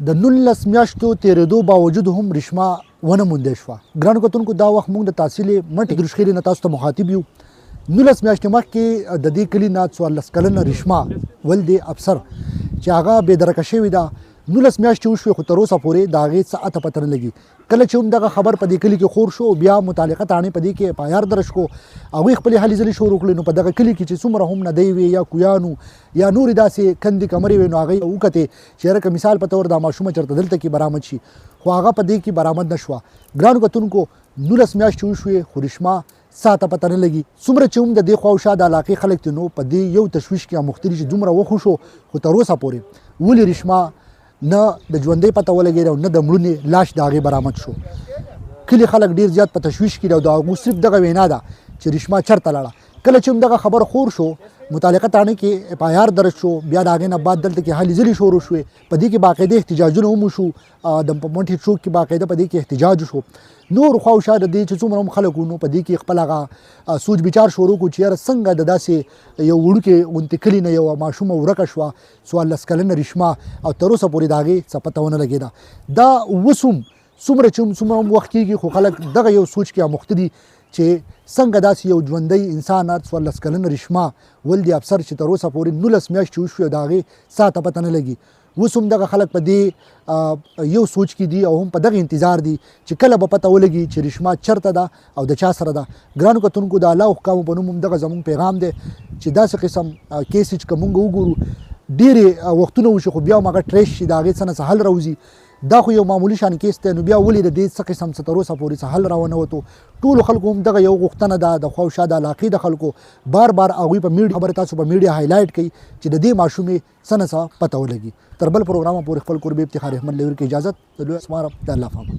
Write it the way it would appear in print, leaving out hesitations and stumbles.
د 19 میاشتو تیرېدو باوجود هم ریشما ونه موندې شوه. ګرانو کتونکو دا وخت موږ د تحصیل مټې درشخیرې نه تاسو ته مخاطب یو. 19 میاشتې مخکې د دې کلي نه 14 کلنه ریشما ولد افسر چې هغه بېدرکه شوې ده 19 میاشتې وشوې خو تر اوسه پورې د هغې څه اته پته نه لګي. کله چې هم دغه خبر په دې کلي کې خور شو بیا متعلقه تاڼې په دې کې اف آی آر درج کړو. هغوی خپلې هلې ځلې شروع کړې. نو په دغه کلي کې چې څومره هم ندۍ وې یا کویانو یا نورې داسې کندې کمرې وې نو هغوی وکتې چې یاره که مثال په طور دا ماشومه چېرته دلته کې برآمد شي خو هغه په دې کې برآمد نه شوه. ګرانو کتونکو 19 میاشتې وشوې خو ریشما څه ته پته نه لګي. څومره چې هم د دې خوا او شا د علاقې خلک دي نو په دې یو تشویش کې اموختي دي چې دومره وخو شو خو تر اوسه پورې ولې ریشما نه د ژوندۍ پته ولګېده او نه د مړونې لاش د هغې برآمد شو. کلي خلک ډېر زیات په تشویش کې دي او د هغوی صرف دغه وینا ده چې ریشما چېرته لاړه. کله چې هم دغه خبر خور شو متعلقه تاڼې کې اف آی آر درج شو بیا د هغې نه بعد دلته کې هلې ځلې شروع شوې. په دې کې باقاعده احتجاجونه هم وشو. د منټي چوک کې باقاعده په دې کې احتجاج وشو. نور خوا او شا د دې چې څومره هم خلک وو نو په دې کې خپل هغه سوچ بچار شروع کړو چې یاره څنګه د داسې یو وړوکې غوندې کلي نه یوه ماشومه ورکه شوه 14 کلنه ریشما او تر اوسه پورې د هغې څه پته ونه لګېده. دا اوس هم څومره چې څومره هم وخت کېږي خو خلک دغه یو سوچ کې اموخته دي چې څنګه داسې یو ژوندی انسان 14 کلنه ریشما ولد افسر چې تر اوسه پورې 19 میاشتې وشوې د هغې څه ته پته نه لګي. اوس هم دغه خلک په دې یو سوچ کې دي او هم په دغه انتظار دي چې کله به پته ولګي چې ریشما چېرته ده او د چا سره ده. ګرانو کتونکو د الله احکامو په نوم هم دغه زموږ پیغام دی چې داسې قسم کیس چې که موږ وګورو ډېرې وختونه وشي خو بیا هم هغه ټریس شي د هغې څه نه څه حل راوځي. دا خو یو معمولي شان کیس دی نو بیا ولې د دې څه قسم څه تر اوسه پورې څه حل راونه وتو. ټولو خلکو هم دغه یو غوښتنه ده د خوا او شا د علاقې د خلکو بار بار هغوی په میډیا خبره تاسو په میډیا هایلایټ کوي چې د دې ماشومې څه نه څه پته ولګي. تر بل پروګرامه پورې خپل قربي افتخار احمد لوري کې اجازت د لوی اسمار د الله فهم.